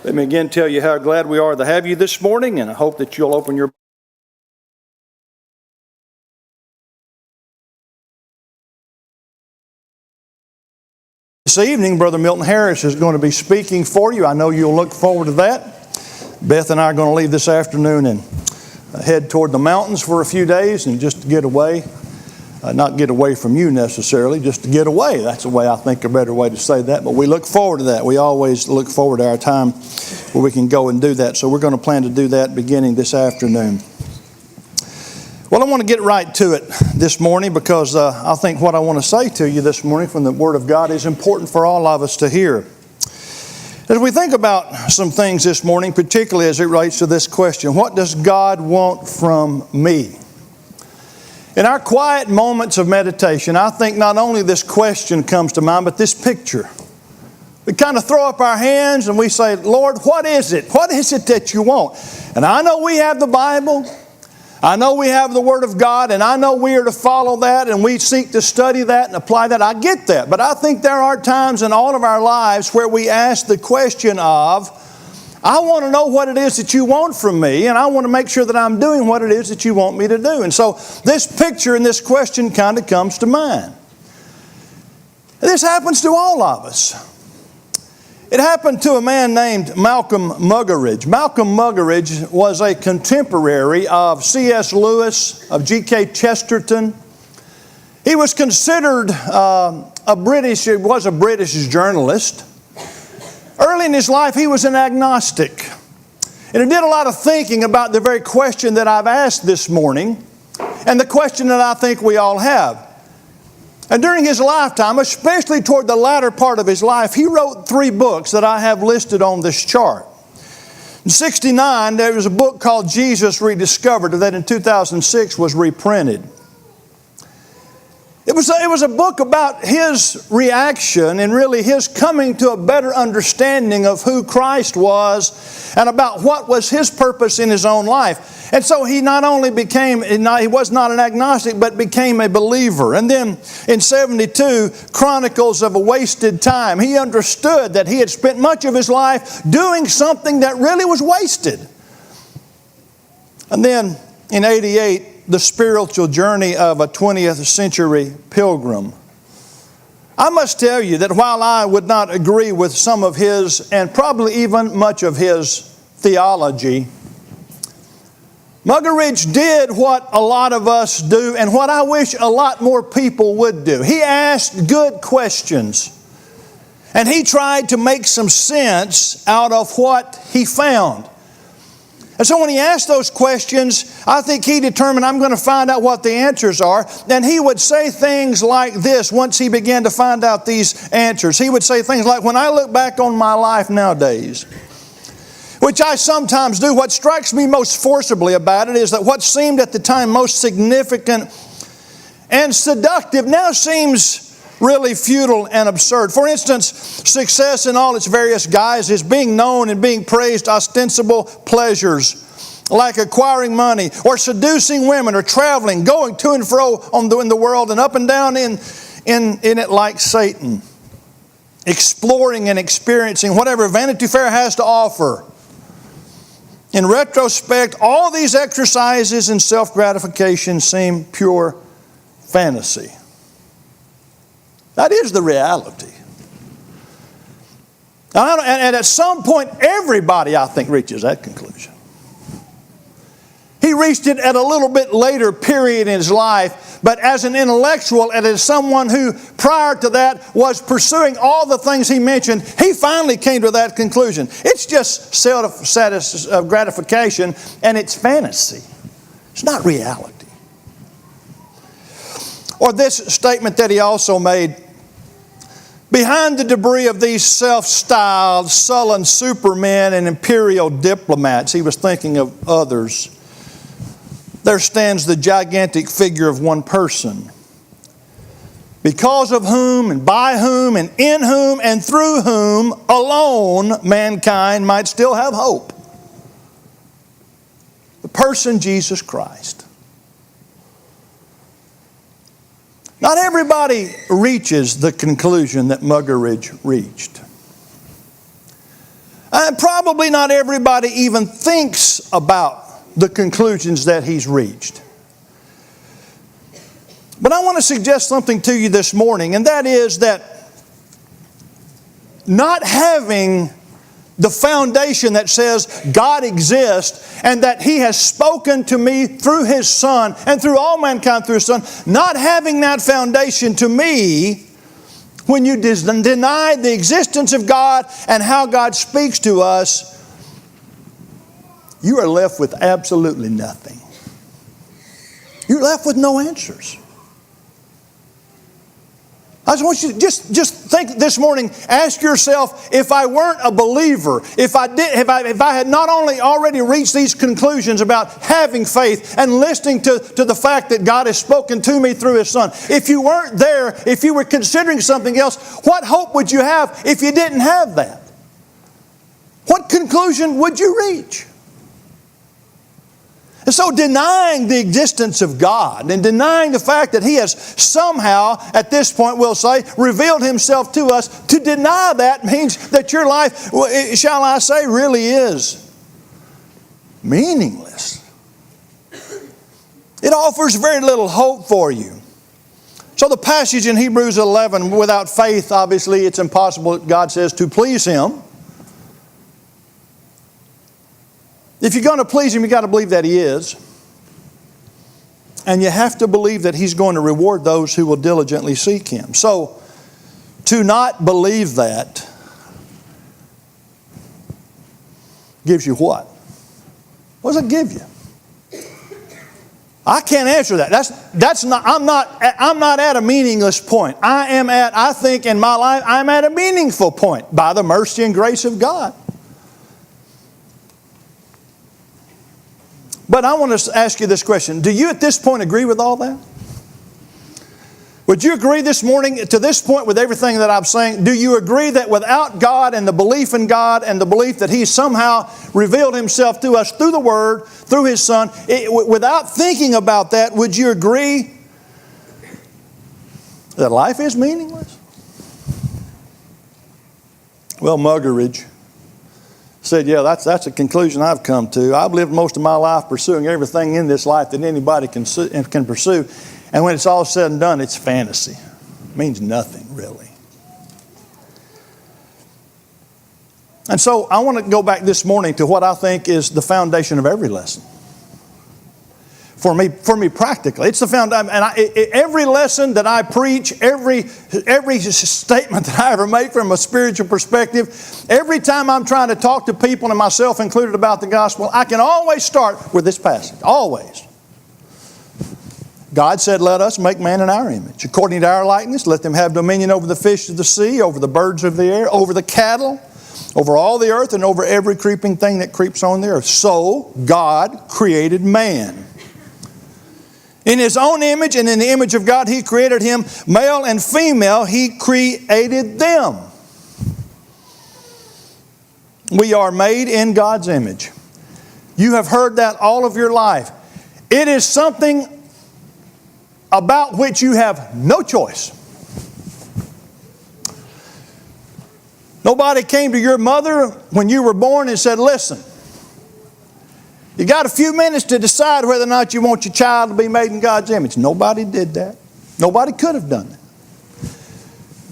Let me again tell you how glad we are to have you this morning, and I hope that you'll open your This evening, Brother Milton Harris is going to be speaking for you. I know you'll look forward to that. Beth and I are going to leave this afternoon and head toward the mountains for a few days and just to get away. Not get away from you necessarily, just to get away. That's the way I think a better way to say that. But we look forward to that. We always look forward to our time where we can go and do that. So we're going to plan to do that beginning this afternoon. Well, I want to get right to it this morning because I think what I want to say to you this morning from the Word of God is important for all of us to hear. As we think about some things this morning, particularly as it relates to this question, what does God want from me? In our quiet moments of meditation, I think not only this question comes to mind, but this picture. We kind of throw up our hands and we say, Lord, what is it? What is it that you want? And I know we have the Bible. I know we have the Word of God, and I know we are to follow that, and we seek to study that and apply that. I get that. But I think there are times in all of our lives where we ask the question of, I want to know what it is that you want from me, and I want to make sure that I'm doing what it is that you want me to do. And so this picture and this question kind of comes to mind. And this happens to all of us. It happened to a man named Malcolm Muggeridge. Malcolm Muggeridge was a contemporary of C.S. Lewis, of G.K. Chesterton. He was considered a British journalist. Early in his life, he was an agnostic. And he did a lot of thinking about the very question that I've asked this morning, and the question that I think we all have. And during his lifetime, especially toward the latter part of his life, he wrote 3 books that I have listed on this chart. In 1969, there was a book called Jesus Rediscovered that in 2006 was reprinted. It was a book about his reaction and really his coming to a better understanding of who Christ was and about what was his purpose in his own life. And so he not only he was not an agnostic, but became a believer. And then in 1972, Chronicles of a Wasted Time, he understood that he had spent much of his life doing something that really was wasted. And then in 1988, The Spiritual Journey of a 20th Century Pilgrim. I must tell you that while I would not agree with some of his, and probably even much of his theology, Muggeridge did what a lot of us do and what I wish a lot more people would do. He asked good questions. And he tried to make some sense out of what he found. And so when he asked those questions, I think he determined, I'm going to find out what the answers are. And he would say things like this once he began to find out these answers. He would say things like, when I look back on my life nowadays, which I sometimes do, what strikes me most forcibly about it is that what seemed at the time most significant and seductive now seems really futile and absurd. For instance, success in all its various guises, being known and being praised, ostensible pleasures like acquiring money or seducing women or traveling, going to and fro in the world and up and down in it like Satan, exploring and experiencing whatever Vanity Fair has to offer. In retrospect, all these exercises in self-gratification seem pure fantasy. That is the reality. And at some point, everybody, I think, reaches that conclusion. He reached it at a little bit later period in his life, but as an intellectual and as someone who prior to that was pursuing all the things he mentioned, he finally came to that conclusion. It's just self-gratification and it's fantasy. It's not reality. Or this statement that he also made, behind the debris of these self-styled, sullen supermen and imperial diplomats, he was thinking of others, there stands the gigantic figure of one person, because of whom and by whom and in whom and through whom alone mankind might still have hope. The person Jesus Christ. Not everybody reaches the conclusion that Muggeridge reached. And probably not everybody even thinks about the conclusions that he's reached. But I want to suggest something to you this morning, and that is that not having the foundation that says God exists and that He has spoken to me through His Son and through all mankind through His Son, not having that foundation, to me, when you deny the existence of God and how God speaks to us, you are left with absolutely nothing. You're left with no answers. I just want you to just think this morning, ask yourself, if I weren't a believer, if I had not only already reached these conclusions about having faith and listening to the fact that God has spoken to me through His Son, if you weren't there, if you were considering something else, what hope would you have if you didn't have that? What conclusion would you reach? And so denying the existence of God and denying the fact that He has somehow, at this point we'll say, revealed Himself to us, to deny that means that your life, shall I say, really is meaningless. It offers very little hope for you. So the passage in Hebrews 11, without faith, obviously it's impossible, God says, to please Him. If you're going to please Him, you've got to believe that He is. And you have to believe that He's going to reward those who will diligently seek Him. So, to not believe that gives you what? What does it give you? I can't answer that. I'm not at a meaningless point. I think in my life, I'm at a meaningful point by the mercy and grace of God. But I want to ask you this question. Do you at this point agree with all that? Would you agree this morning to this point with everything that I'm saying? Do you agree that without God and the belief in God and the belief that He somehow revealed Himself to us through the Word, through His Son, without thinking about that, would you agree that life is meaningless? Well, Muggeridge said, yeah, that's a conclusion I've come to. I've lived most of my life pursuing everything in this life that anybody can pursue. And when it's all said and done, it's fantasy. It means nothing, really. And so I want to go back this morning to what I think is the foundation of every lesson. For me practically. It's the foundation. And every lesson that I preach, every statement that I ever make from a spiritual perspective, every time I'm trying to talk to people, and myself included, about the gospel, I can always start with this passage. Always. God said, let us make man in our image, according to our likeness. Let them have dominion over the fish of the sea, over the birds of the air, over the cattle, over all the earth, and over every creeping thing that creeps on the earth. So God created man. In His own image, and in the image of God He created him, male and female He created them. We are made in God's image. You have heard that all of your life. It is something about which you have no choice. Nobody came to your mother when you were born and said, listen, you got a few minutes to decide whether or not you want your child to be made in God's image. Nobody did that. Nobody could have done that.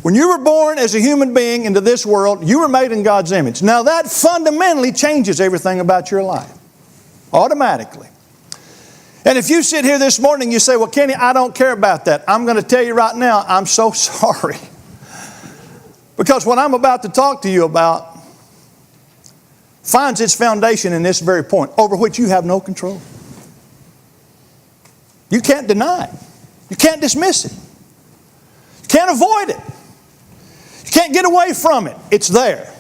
When you were born as a human being into this world, you were made in God's image. Now that fundamentally changes everything about your life. Automatically. And if you sit here this morning and you say, well, Kenny, I don't care about that. I'm going to tell you right now, I'm so sorry. Because what I'm about to talk to you about finds its foundation in this very point, over which you have no control. You can't deny it. You can't dismiss it. You can't avoid it. You can't get away from it. It's there.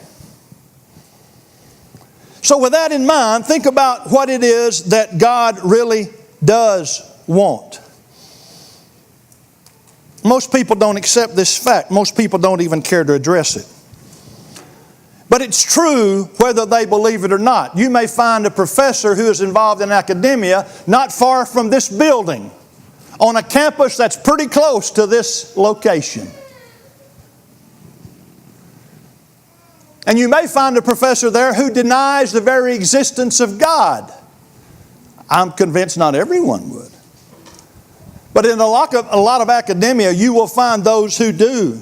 So with that in mind, think about what it is that God really does want. Most people don't accept this fact. Most people don't even care to address it. But it's true whether they believe it or not. You may find a professor who is involved in academia not far from this building, on a campus that's pretty close to this location. And you may find a professor there who denies the very existence of God. I'm convinced not everyone would. But in a lot of academia, you will find those who do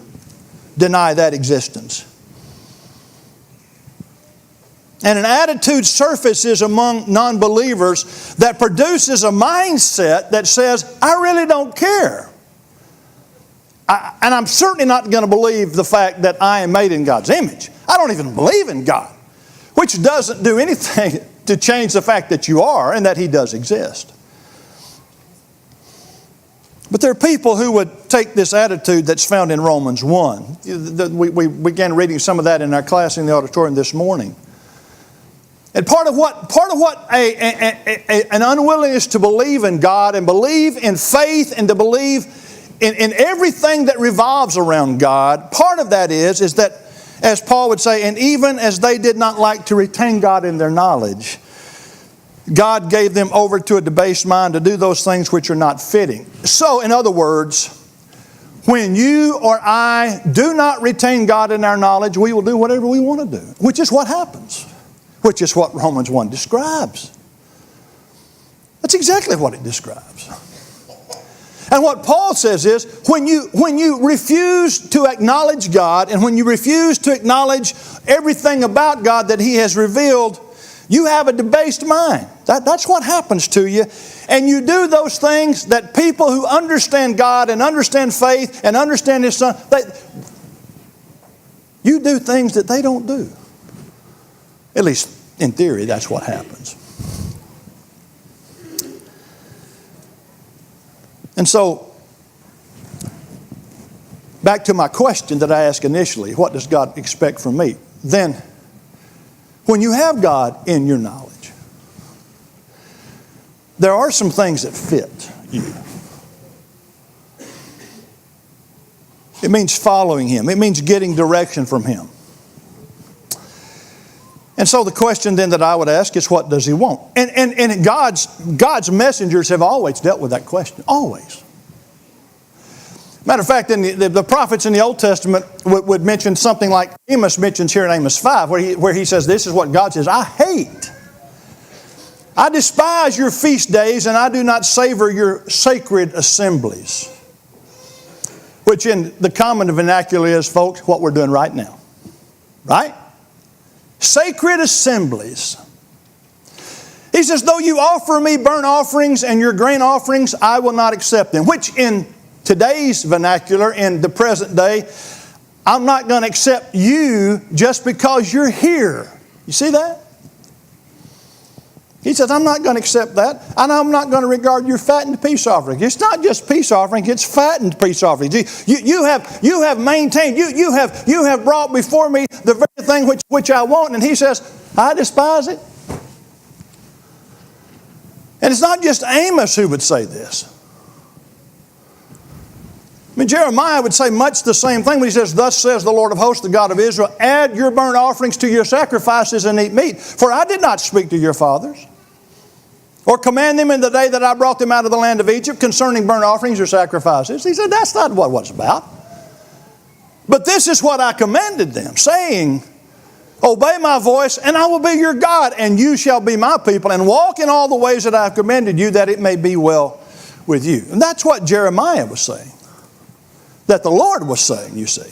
deny that existence. And an attitude surfaces among non-believers that produces a mindset that says, I really don't care. And I'm certainly not going to believe the fact that I am made in God's image. I don't even believe in God, which doesn't do anything to change the fact that you are and that He does exist. But there are people who would take this attitude that's found in Romans 1. We began reading some of that in our class in the auditorium this morning. And part of what an unwillingness to believe in God and believe in faith and to believe in everything that revolves around God, part of that is that, as Paul would say, and even as they did not like to retain God in their knowledge, God gave them over to a debased mind to do those things which are not fitting. So, in other words, when you or I do not retain God in our knowledge, we will do whatever we want to do, which is what happens, which is what Romans 1 describes. That's exactly what it describes. And what Paul says is, when you refuse to acknowledge God and when you refuse to acknowledge everything about God that He has revealed, you have a debased mind. That's what happens to you. And you do those things that people who understand God and understand faith and understand His Son, you do things that they don't do. At least in theory, that's what happens. And so, back to my question that I asked initially, what does God expect from me? Then, when you have God in your knowledge, there are some things that fit you. It means following Him. It means getting direction from Him. And so the question then that I would ask is, what does He want? And God's messengers have always dealt with that question. Always. Matter of fact, in the prophets in the Old Testament would mention something like Amos mentions here in Amos 5, where he says, this is what God says, I despise your feast days, and I do not savor your sacred assemblies. Which in the common vernacular is, folks, what we're doing right now. Right? Sacred assemblies. He says, though you offer me burnt offerings and your grain offerings, I will not accept them. Which in today's vernacular, in the present day, I'm not going to accept you just because you're here. You see that? He says, I'm not going to accept that, and I'm not going to regard your fattened peace offerings. It's not just peace offerings, it's fattened peace offerings. You have maintained, you have brought before me the very thing which I want, and He says, I despise it. And it's not just Amos who would say this. I mean, Jeremiah would say much the same thing when he says, thus says the Lord of hosts, the God of Israel, add your burnt offerings to your sacrifices and eat meat. For I did not speak to your fathers, or command them in the day that I brought them out of the land of Egypt concerning burnt offerings or sacrifices. He said, that's not what it's about. But this is what I commanded them, saying, obey my voice, and I will be your God, and you shall be my people, and walk in all the ways that I have commanded you, that it may be well with you. And that's what Jeremiah was saying. That the Lord was saying, you see.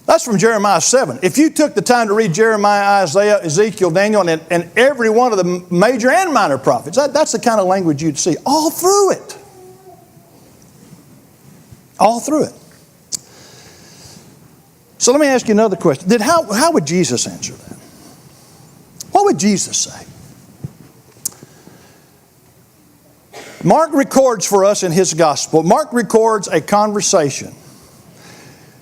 That's from Jeremiah 7. If you took the time to read Jeremiah, Isaiah, Ezekiel, Daniel, and every one of the major and minor prophets, that's the kind of language you'd see all through it. All through it. So let me ask you another question. How would Jesus answer that? What would Jesus say? Mark records for us in his gospel, Mark records a conversation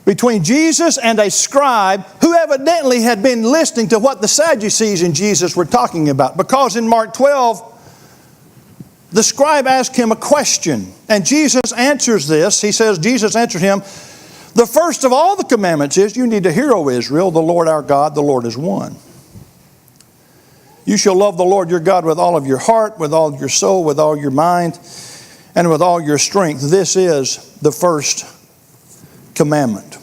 between Jesus and a scribe who evidently had been listening to what the Sadducees and Jesus were talking about. Because in Mark 12, the scribe asked him a question, and Jesus answers this. He says, Jesus answered him, the first of all the commandments is, you need to hear, O Israel, the Lord our God, the Lord is one. You shall love the Lord your God with all of your heart, with all your soul, with all your mind, and with all your strength. This is the first commandment.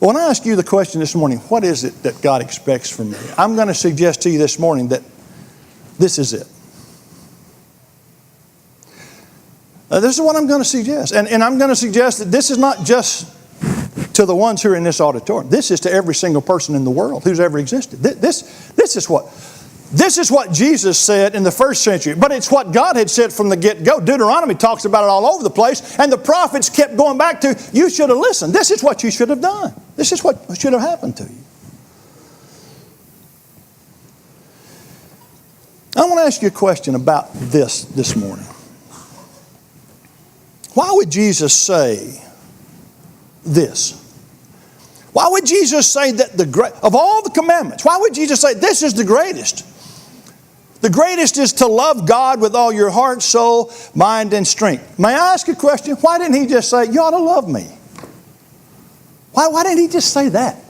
When I ask you the question this morning, what is it that God expects from me? I'm going to suggest to you this morning that this is it. This is what I'm going to suggest. And I'm going to suggest that this is not just to the ones who are in this auditorium. This is to every single person in the world who's ever existed. This is what Jesus said in the first century, but it's what God had said from the get-go. Deuteronomy talks about it all over the place, and the prophets kept going back to, you should have listened. This is what you should have done. This is what should have happened to you. I want to ask you a question about this morning. Why would Jesus say this? Why would Jesus say that of all the commandments, why would Jesus say this is the greatest? The greatest is to love God with all your heart, soul, mind, and strength. May I ask a question? Why didn't He just say, you ought to love me? Why didn't He just say that?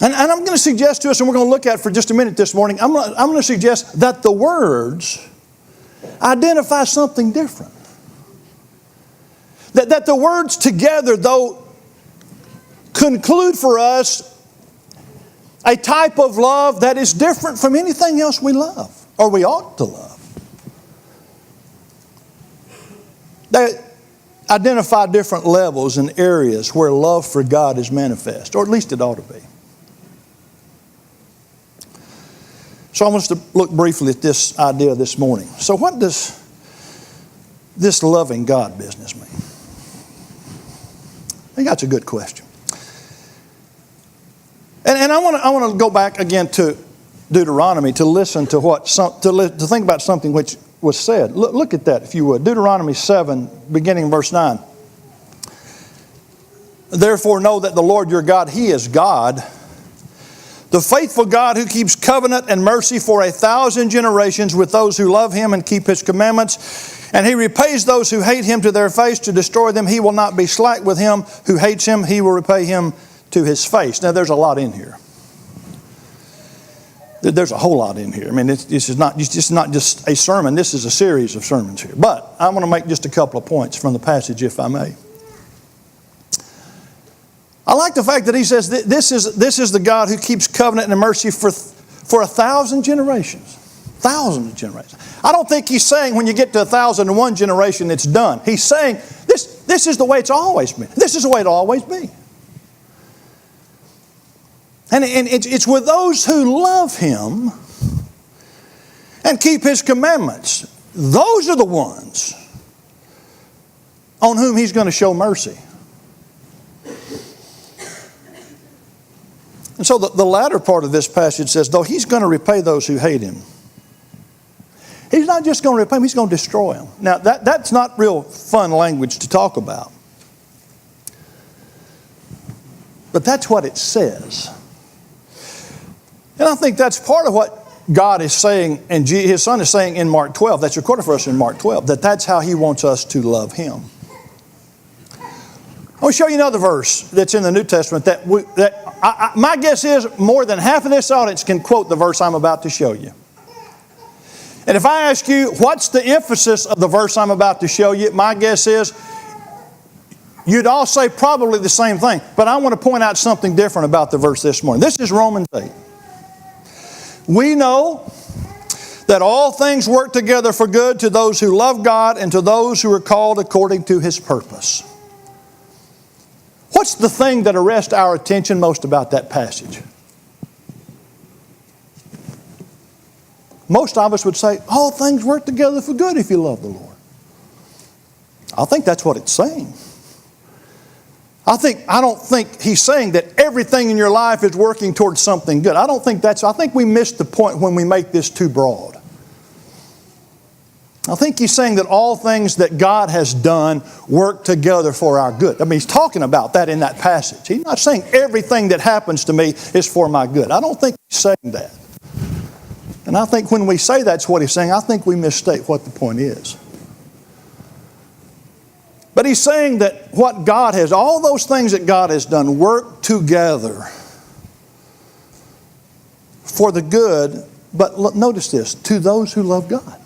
And I'm going to suggest to us, and we're going to look at it for just a minute this morning, I'm going to suggest that the words identify something different. That the words together, though, conclude for us a type of love that is different from anything else we love, or we ought to love. They identify different levels and areas where love for God is manifest, or at least it ought to be. So I want us to look briefly at this idea this morning. So what does this loving God business mean? I think that's a good question. And I want to go back again to Deuteronomy to listen to to think about something which was said. Look at that, if you would. Deuteronomy 7, beginning verse 9. Therefore know that the Lord your God, He is God, the faithful God who keeps covenant and mercy for 1,000 generations with those who love Him and keep His commandments. And He repays those who hate Him to their face to destroy them. He will not be slack with him who hates Him. He will repay him to his face. Now there's a lot in here. There's a whole lot in here. I mean, this is not just a sermon. This is a series of sermons here. But I'm going to make just a couple of points from the passage, if I may. I like the fact that he says this is the God who keeps covenant and mercy for 1,000 generations. Thousands of generations. I don't think he's saying when you get to 1,001 generation it's done. He's saying this is the way it's always been. This is the way it'll always be. And it's with those who love Him and keep His commandments. Those are the ones on whom He's going to show mercy. And so the latter part of this passage says, though He's going to repay those who hate Him. He's not just going to repay them, He's going to destroy them. Now that's not real fun language to talk about. But that's what it says. And I think that's part of what God is saying and His Son is saying in Mark 12. That's recorded for us in Mark 12. That's how He wants us to love Him. I'll show you another verse that's in the New Testament my guess is more than half of this audience can quote the verse I'm about to show you. And if I ask you, what's the emphasis of the verse I'm about to show you, my guess is you'd all say probably the same thing. But I want to point out something different about the verse this morning. This is Romans 8. We know that all things work together for good to those who love God and to those who are called according to His purpose. What's the thing that arrests our attention most about that passage? Most of us would say, all things work together for good if you love the Lord. I think that's what it's saying. I don't think He's saying that everything in your life is working towards something good. I think we missed the point when we make this too broad. I think He's saying that all things that God has done work together for our good. I mean, He's talking about that in that passage. He's not saying everything that happens to me is for my good. I don't think He's saying that. And I think when we say that's what He's saying, I think we misstate what the point is. But He's saying that all those things that God has done work together for the good, but notice this, to those who love God.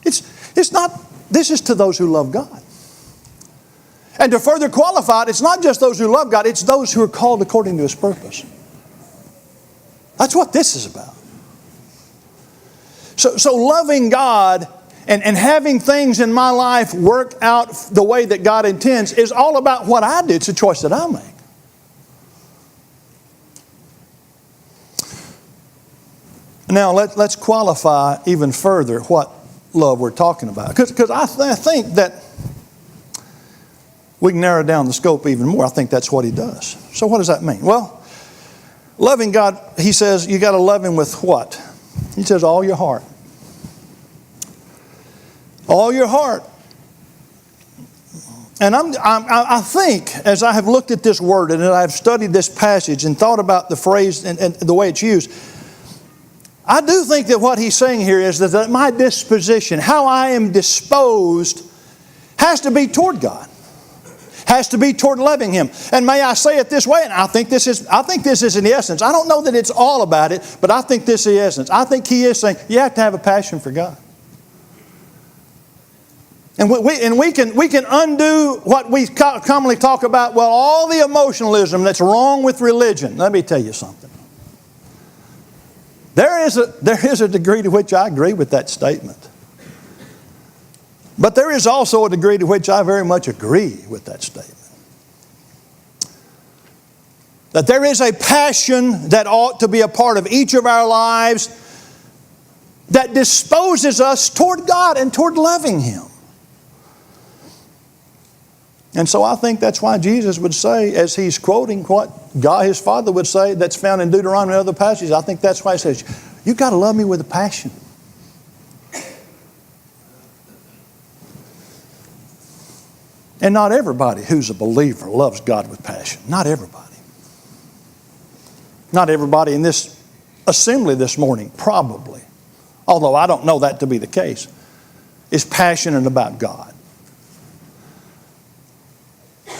This is to those who love God. And to further qualify it, it's not just those who love God, it's those who are called according to His purpose. That's what this is about. So loving God and having things in my life work out the way that God intends is all about what I do. It's a choice that I make. Now let's qualify even further what love we're talking about. Because I think that we can narrow down the scope even more. I think that's what He does. So what does that mean? Well, loving God, He says, you got to love Him with what? He says, all your heart. All your heart. And I think, as I have looked at this word and I have studied this passage and thought about the phrase and the way it's used, I do think that what he's saying here is that my disposition, how I am disposed, has to be toward God. Has to be toward loving Him. And may I say it this way, and I think this is in the essence. I don't know that it's all about it, but I think this is the essence. I think he is saying you have to have a passion for God. And we can undo what we commonly talk about, well, all the emotionalism that's wrong with religion. Let me tell you something. There is a degree to which I agree with that statement. But there is also a degree to which I very much agree with that statement. That there is a passion that ought to be a part of each of our lives that disposes us toward God and toward loving Him. And so I think that's why Jesus would say, as He's quoting what God, His Father, would say, that's found in Deuteronomy and other passages, I think that's why He says, you've got to love Me with a passion. And not everybody who's a believer loves God with passion. Not everybody. Not everybody in this assembly this morning, probably, although I don't know that to be the case, is passionate about God.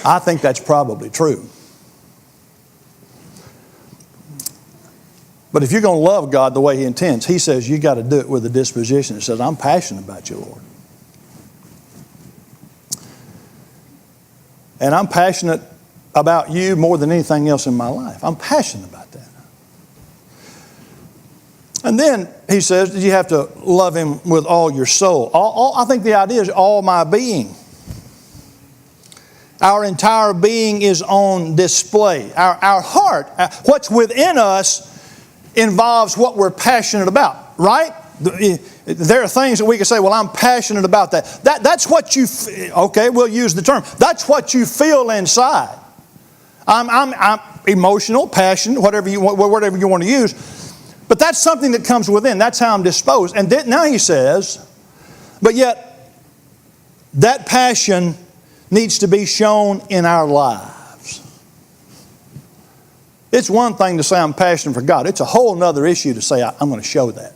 I think that's probably true. But if you're going to love God the way He intends, He says you got to do it with a disposition that says, I'm passionate about You, Lord. And I'm passionate about You more than anything else in my life. I'm passionate about that. And then He says that you have to love Him with all your soul. I think the idea is all my being. Our entire being is on display. Our heart, what's within us, involves what we're passionate about, right? There are things that we can say, well, I'm passionate about that. That's what you, okay, we'll use the term. That's what you feel inside. I'm emotional, passionate, whatever you want to use. But that's something that comes within. That's how I'm disposed. And then, now He says, but yet that passion needs to be shown in our lives. It's one thing to say I'm passionate for God. It's a whole other issue to say I'm going to show that.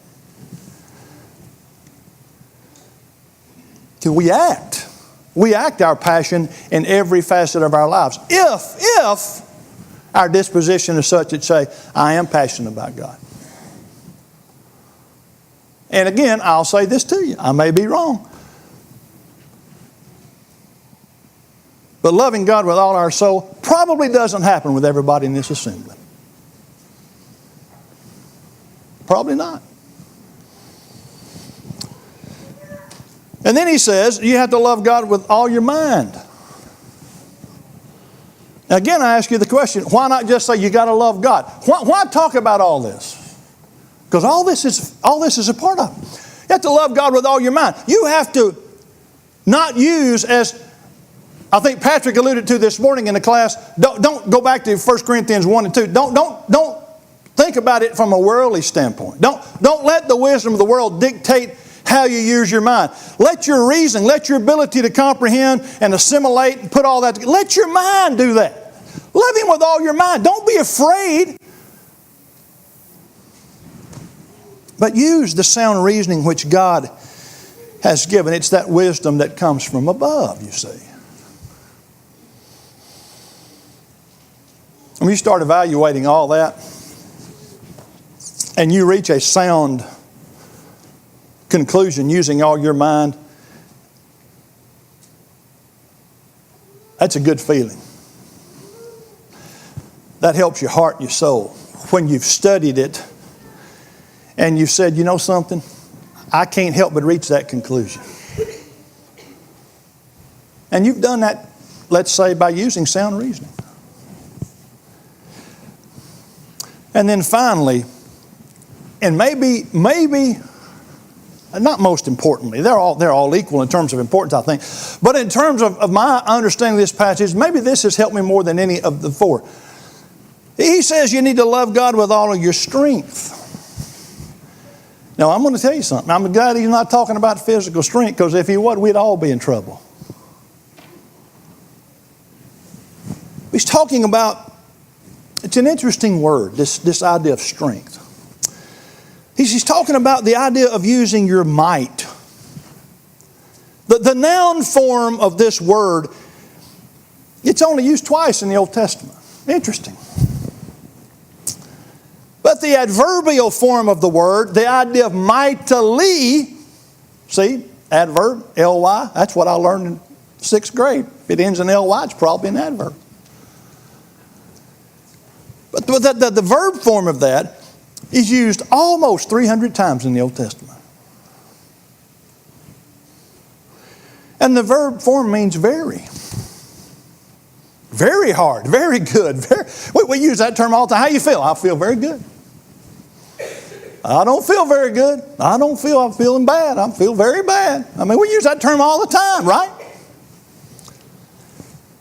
Because we act our passion in every facet of our lives. If our disposition is such that say, I am passionate about God. And again, I'll say this to you. I may be wrong. But loving God with all our soul probably doesn't happen with everybody in this assembly. Probably not. And then He says, you have to love God with all your mind. Now again, I ask you the question, why not just say you got to love God? Why talk about all this? Because all this is a part of it. You have to love God with all your mind. You have to not use, as I think Patrick alluded to this morning in the class, don't go back to 1 Corinthians 1 and 2. Don't think about it from a worldly standpoint. Don't let the wisdom of the world dictate how you use your mind. Let your reason, let your ability to comprehend and assimilate and put all that together, let your mind do that. Love Him with all your mind. Don't be afraid. But use the sound reasoning which God has given. It's that wisdom that comes from above, you see. When you start evaluating all that and you reach a sound conclusion using all your mind, That's a good feeling. That helps your heart and your soul. When you've studied it and you've said, you know something, I can't help but reach that conclusion. And you've done that, let's say, by using sound reasoning. And then finally, and maybe, not most importantly, they're all equal in terms of importance, I think. But in terms of my understanding of this passage, maybe this has helped me more than any of the four. He says you need to love God with all of your strength. Now, I'm going to tell you something. I'm glad he's not talking about physical strength, because if he would, we'd all be in trouble. He's talking about, it's an interesting word, this idea of strength. He's talking about the idea of using your might. The noun form of this word, it's only used twice in the Old Testament. Interesting. But the adverbial form of the word, the idea of mightily, see, adverb, L-Y, that's what I learned in 6th grade. If it ends in L-Y, it's probably an adverb. But the verb form of that is used almost 300 times in the Old Testament. And the verb form means very. Very hard, very good. We use that term all the time. How you feel? I feel very good. I don't feel very good. I'm feeling bad. I feel very bad. I mean, we use that term all the time, right?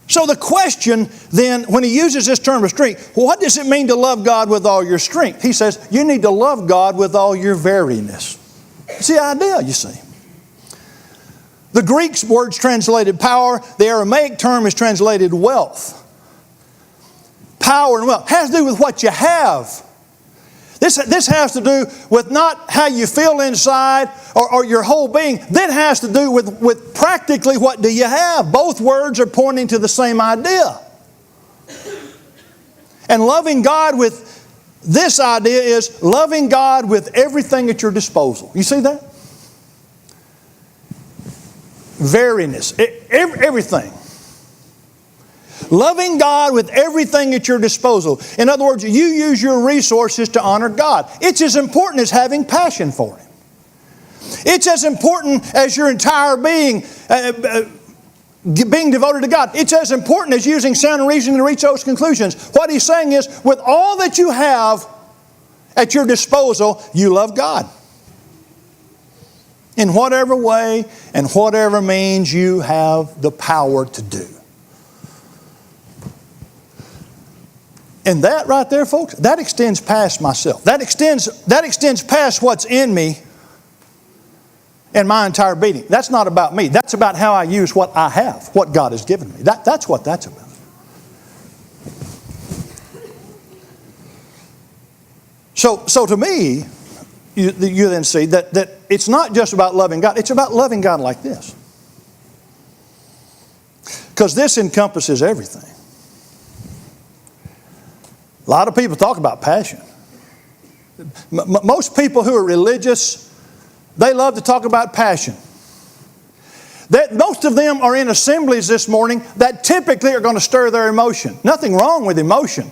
So the question then, when he uses this term of strength, what does it mean to love God with all your strength? He says, you need to love God with all your veriness. It's the idea, you see. The Greek word's translated power. The Aramaic term is translated wealth. Power and wealth has to do with what you have. This has to do with not how you feel inside or your whole being. That has to do with practically what do you have. Both words are pointing to the same idea. And loving God with this idea is loving God with everything at your disposal. You see that? Veriness. Everything. Loving God with everything at your disposal. In other words, you use your resources to honor God. It's as important as having passion for Him. It's as important as your entire being devoted to God. It's as important as using sound reasoning to reach those conclusions. What he's saying is, with all that you have at your disposal, you love God. In whatever way and whatever means you have the power to do. And that right there, folks, that extends past myself. That extends past what's in me and my entire being. That's not about me. That's about how I use what I have, what God has given me. That's what that's about. So to me, you then see that it's not just about loving God. It's about loving God like this. Because this encompasses everything. A lot of people talk about passion. Most people who are religious, they love to talk about passion. Most of them are in assemblies this morning that typically are going to stir their emotion. Nothing wrong with emotion.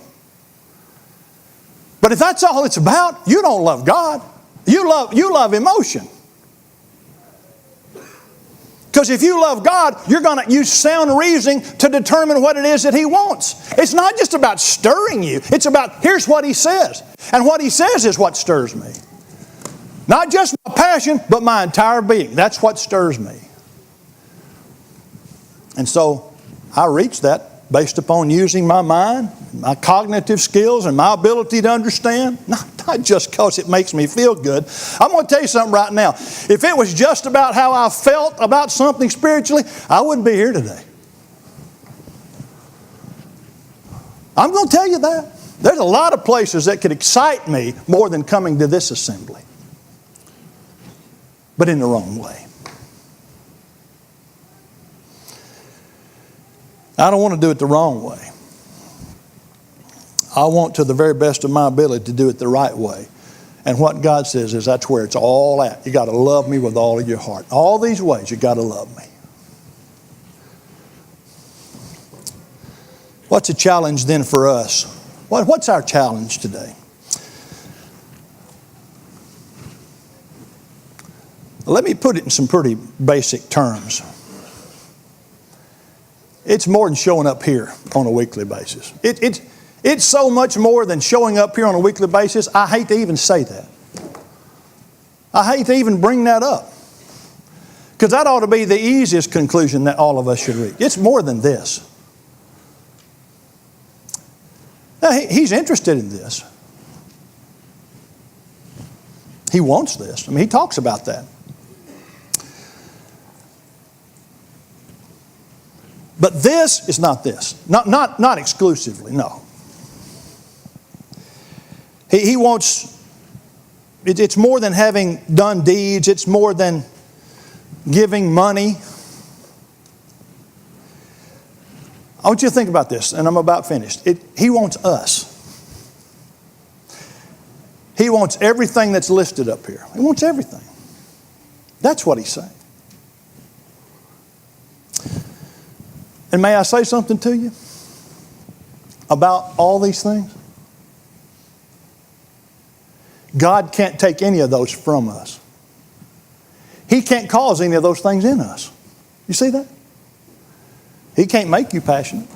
But if that's all it's about, you don't love God. You love emotion. Because if you love God, you're going to use sound reasoning to determine what it is that He wants. It's not just about stirring you. It's about, here's what He says. And what He says is what stirs me. Not just my passion, but my entire being. That's what stirs me. And so I reach that based upon using my mind, my cognitive skills, and my ability to understand. Not just because it makes me feel good. I'm going to tell you something right now. If it was just about how I felt about something spiritually, I wouldn't be here today. I'm going to tell you that. There's a lot of places that could excite me more than coming to this assembly. But in the wrong way. I don't want to do it the wrong way. I want, to the very best of my ability, to do it the right way. And what God says is that's where it's all at. You got to love me with all of your heart. All these ways you got to love me. What's a challenge then for us? What's our challenge today? Let me put it in some pretty basic terms. It's more than showing up here on a weekly basis. It's so much more than showing up here on a weekly basis. I hate to even say that. I hate to even bring that up. Because that ought to be the easiest conclusion that all of us should reach. It's more than this. Now, he's interested in this. He wants this. I mean, he talks about that. But this is not this. Not exclusively, no. He wants, it's more than having done deeds. It's more than giving money. I want you to think about this, and I'm about finished. He wants us. He wants everything that's listed up here. He wants everything. That's what he's saying. And may I say something to you about all these things? God can't take any of those from us. He can't cause any of those things in us. You see that? He can't make you passionate.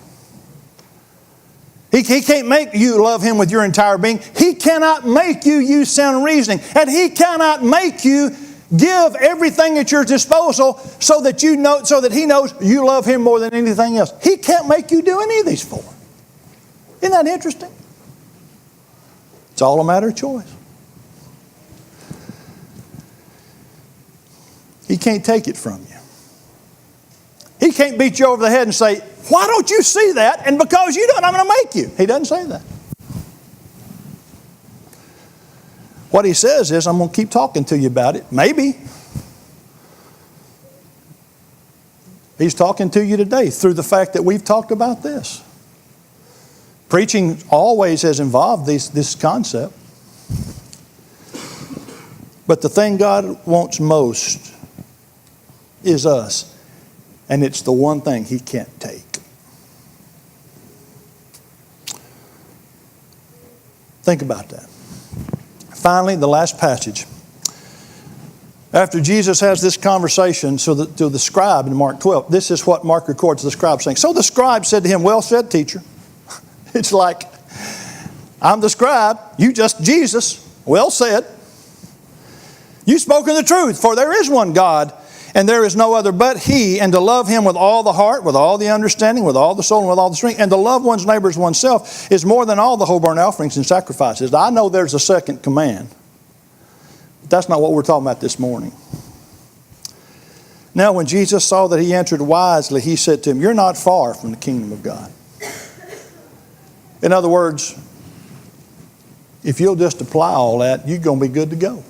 He can't make you love Him with your entire being. He cannot make you use sound reasoning. And He cannot make you give everything at your disposal so that He knows you love Him more than anything else. He can't make you do any of these four. Isn't that interesting? It's all a matter of choice. He can't take it from you. He can't beat you over the head and say, why don't you see that? And because you don't, I'm going to make you. He doesn't say that. What He says is, I'm going to keep talking to you about it. Maybe. He's talking to you today through the fact that we've talked about this. Preaching always has involved this concept. But the thing God wants most is us. And it's the one thing He can't take. Think about that. Finally, the last passage. After Jesus has this conversation to the scribe in Mark 12, this is what Mark records the scribe saying. So the scribe said to him, well said, teacher. It's like, I'm the scribe, you just Jesus. Well said. You've spoken the truth, for there is one God, and there is no other but He, and to love Him with all the heart, with all the understanding, with all the soul, and with all the strength, and to love one's neighbor as oneself is more than all the whole burnt offerings and sacrifices. I know there's a second command, but that's not what we're talking about this morning. Now, when Jesus saw that he answered wisely, He said to him, you're not far from the kingdom of God. In other words, if you'll just apply all that, you're going to be good to go.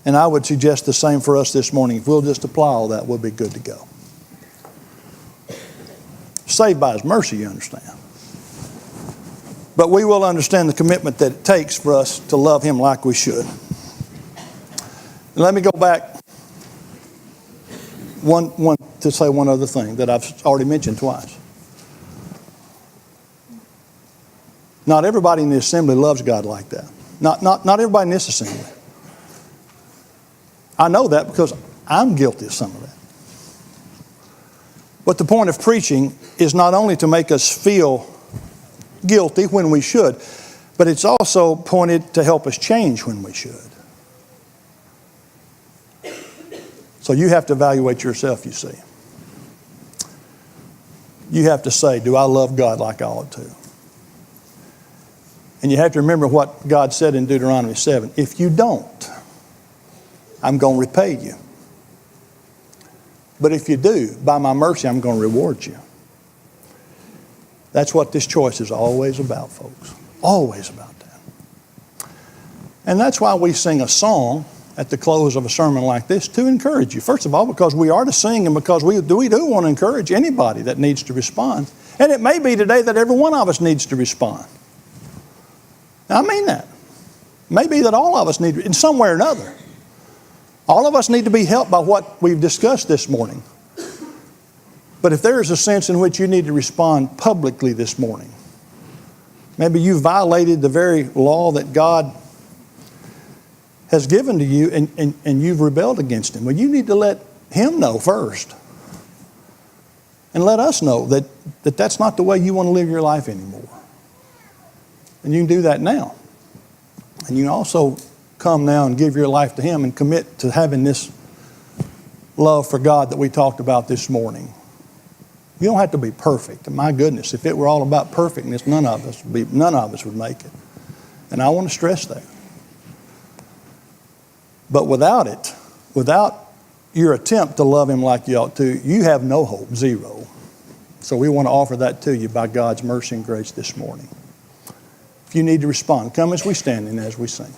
And I would suggest the same for us this morning. If we'll just apply all that, we'll be good to go. Saved by His mercy, you understand. But we will understand the commitment that it takes for us to love Him like we should. And let me go back to say one other thing that I've already mentioned twice. Not everybody in the assembly loves God like that. Not everybody in this assembly. I know that because I'm guilty of some of that. But the point of preaching is not only to make us feel guilty when we should, but it's also pointed to help us change when we should. So you have to evaluate yourself, you see. You have to say, do I love God like I ought to? And you have to remember what God said in Deuteronomy 7. If you don't, I'm going to repay you. But if you do, by my mercy, I'm going to reward you. That's what this choice is always about, folks. Always about that. And that's why we sing a song at the close of a sermon like this to encourage you. First of all, because we are to sing and because we do want to encourage anybody that needs to respond. And it may be today that every one of us needs to respond. I mean that. It may be that all of us need, in some way or another. All of us need to be helped by what we've discussed this morning. But if there is a sense in which you need to respond publicly this morning, maybe you violated the very law that God has given to you and you've rebelled against Him. Well, you need to let Him know first. And let us know that that's not the way you want to live your life anymore. And you can do that now. And you can also come now and give your life to Him and commit to having this love for God that we talked about this morning. You don't have to be perfect. My goodness, if it were all about perfectness, none of us would make it. And I want to stress that. But without it, without your attempt to love Him like you ought to, you have no hope, zero. So we want to offer that to you by God's mercy and grace this morning. If you need to respond, come as we stand and as we sing.